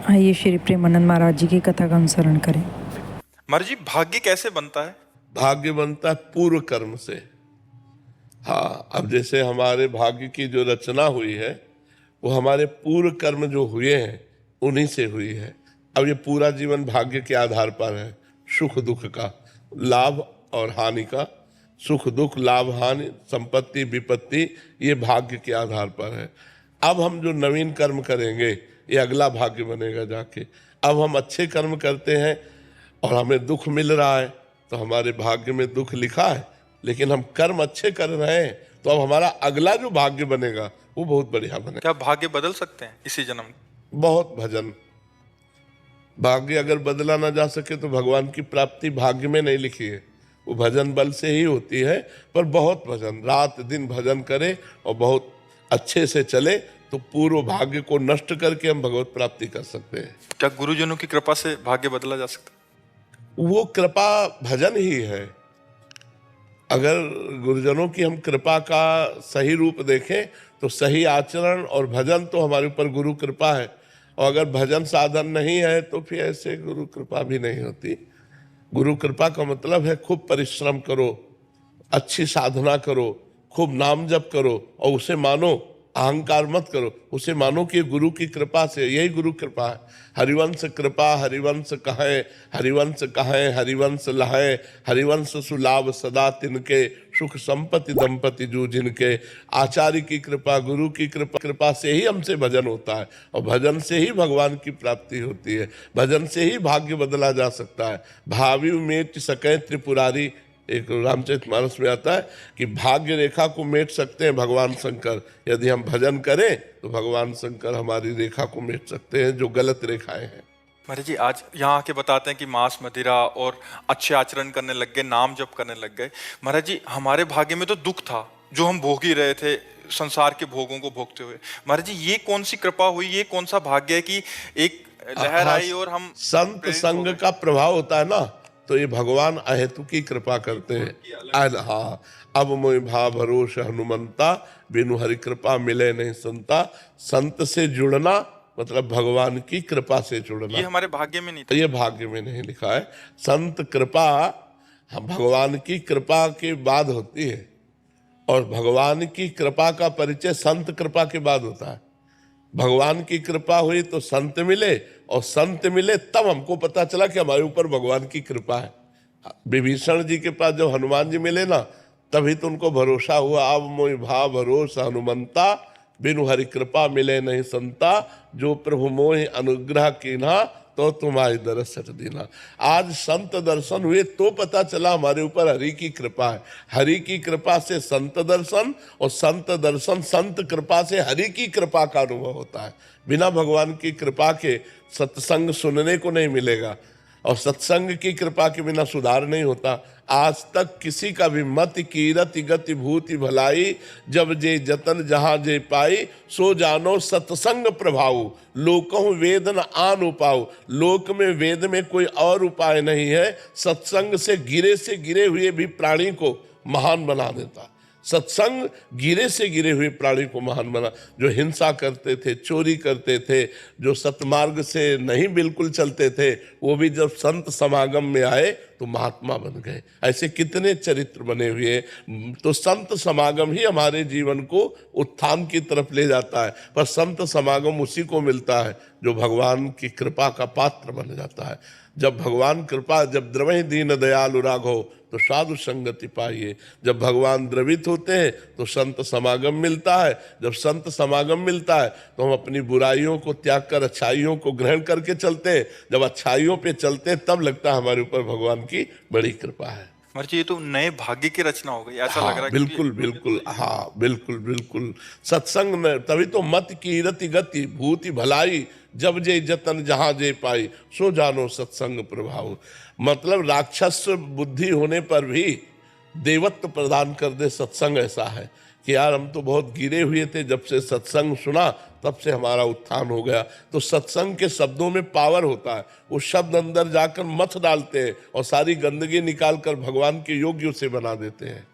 आइए श्री प्रेमानंद महाराज जी की कथा का अनुसरण करें। महाराज जी, भाग्य कैसे बनता है? भाग्य बनता है पूर्व कर्म से। हाँ, अब जैसे हमारे भाग्य की जो रचना हुई है वो हमारे पूर्व कर्म जो हुए हैं उन्हीं से हुई है। अब ये पूरा जीवन भाग्य के आधार पर है, सुख दुख का, लाभ और हानि का, सुख दुख लाभ हानि संपत्ति विपत्ति, ये भाग्य के आधार पर है। अब हम जो नवीन कर्म करेंगे ये अगला भाग्य बनेगा जाके। अब हम अच्छे कर्म करते हैं और हमें दुख मिल रहा है तो हमारे भाग्य में दुख लिखा है, लेकिन हम कर्म अच्छे कर रहे हैं तो अब हमारा अगला जो भाग्य बनेगा वो बहुत बढ़िया बनेगा। क्या भाग्य बदल सकते हैं इसी जन्म में? बहुत भजन। भाग्य अगर बदला ना जा सके तो भगवान की प्राप्ति भाग्य में नहीं लिखी है, वो भजन बल से ही होती है। पर बहुत भजन, रात दिन भजन करे और बहुत अच्छे से चले तो पूर्व भाग्य को नष्ट करके हम भगवत प्राप्ति कर सकते हैं। क्या गुरुजनों की कृपा से भाग्य बदला जा सकता है? वो कृपा भजन ही है। अगर गुरुजनों की हम कृपा का सही रूप देखें तो सही आचरण और भजन तो हमारे ऊपर गुरु कृपा है, और अगर भजन साधन नहीं है तो फिर ऐसे गुरु कृपा भी नहीं होती। गुरु कृपा का मतलब है खूब परिश्रम करो, अच्छी साधना करो, खूब नाम जप करो और उसे मानो, अहंकार मत करो, उसे मानो कि गुरु की कृपा से, यही गुरु कृपा है। हरिवंश कृपा हरिवंश कहे, हरिवंश कहे हरिवंश लहे, हरिवंश सुलाभ सदा तिनके, सुख संपत्ति दंपति जू जिनके। आचार्य की कृपा, गुरु की कृपा से ही हमसे भजन होता है और भजन से ही भगवान की प्राप्ति होती है। भजन से ही भाग्य बदला जा सकता है। भावी मेट सकै त्रिपुरारी, एक रामचरितमानस में आता है कि भाग्य रेखा को मेट सकते हैं भगवान शंकर। यदि हम भजन करें तो भगवान शंकर हमारी रेखा को मेट सकते हैं जो गलत रेखाएं हैं। महाराज जी, आज यहाँ आके बताते हैं कि मांस मदिरा और अच्छे आचरण करने लग गए, नाम जप करने लग गए। महाराज जी, हमारे भाग्य में तो दुख था जो हम भोग ही रहे थे, संसार के भोगों को भोगते हुए। महाराज जी, ये कौन सी कृपा हुई, ये कौन सा भाग्य है कि एक लहर आई और हम संत संग का प्रभाव होता है ना, तो ये भगवान अहेतु की कृपा करते हैं। हाँ, अब मोहि भाव भरोस हनुमंता, बिनु हरि कृपा मिले नहीं संता। संत से जुड़ना मतलब भगवान की कृपा से जुड़ना। ये हमारे भाग्य में नहीं था, ये भाग्य में नहीं लिखा है। संत कृपा हम भगवान की कृपा के बाद होती है, और भगवान की कृपा का परिचय संत कृपा के बाद होता है। भगवान की कृपा हुई तो संत मिले, और संत मिले तब हमको पता चला कि हमारे ऊपर भगवान की कृपा है। विभीषण जी के पास जब हनुमान जी मिले ना, तभी तो उनको भरोसा हुआ। अब मोहि भाव भरोसा हनुमंता, बिनु हरि कृपा मिले नहीं संता। जो प्रभु मोहि अनुग्रह कीन्हा, तो तुम्हारी दरस दीना। आज संत दर्शन हुए तो पता चला हमारे ऊपर हरि की कृपा है। हरि की कृपा से संत दर्शन, और संत दर्शन संत कृपा से हरि की कृपा का अनुभव होता है। बिना भगवान की कृपा के सत्संग सुनने को नहीं मिलेगा, और सत्संग की कृपा के बिना सुधार नहीं होता। आज तक किसी का भी मत कीरति गति भूति भलाई, जब जे जतन जहाँ जे पाई, सो जानो सत्संग प्रभाव, लोकहु वेद न आन उपाऊ। लोक में वेद में कोई और उपाय नहीं है, सत्संग से गिरे हुए भी प्राणी को महान बना देता। सत्संग गिरे हुए प्राणी को महान बना। जो हिंसा करते थे, चोरी करते थे, जो सतमार्ग से नहीं बिल्कुल चलते थे, वो भी जब संत समागम में आए तो महात्मा बन गए। ऐसे कितने चरित्र बने हुए। तो संत समागम ही हमारे जीवन को उत्थान की तरफ ले जाता है। पर संत समागम उसी को मिलता है जो भगवान की कृपा का पात्र बन जाता है। जब भगवान कृपा, जब द्रवहि दीन दयालु राघव, तो साधु संगति पाइए। जब भगवान द्रवित होते हैं तो संत समागम मिलता है। जब संत समागम मिलता है तो हम अपनी बुराइयों को त्याग कर अच्छाइयों को ग्रहण करके चलते हैं। जब अच्छाइयों पे चलते हैं तब लगता है हमारे ऊपर भगवान की बड़ी कृपा है। महाराज जी, ये तो नए भाग्य की रचना हो गई, ऐसा हाँ, लग रहा है। बिल्कुल बिल्कुल, हाँ बिल्कुल बिल्कुल। सत्संग में तभी तो मत कीरति गति भूति भलाई, जब जे जतन जहाँ जे पाई, सो जानो सत्संग प्रभाव। मतलब राक्षस बुद्धि होने पर भी देवत्व प्रदान कर दे सत्संग। ऐसा है कि यार हम तो बहुत गिरे हुए थे, जब से सत्संग सुना तब से हमारा उत्थान हो गया। तो सत्संग के शब्दों में पावर होता है। वो शब्द अंदर जाकर मथ डालते हैं और सारी गंदगी निकाल कर भगवान के योग्य से बना देते हैं।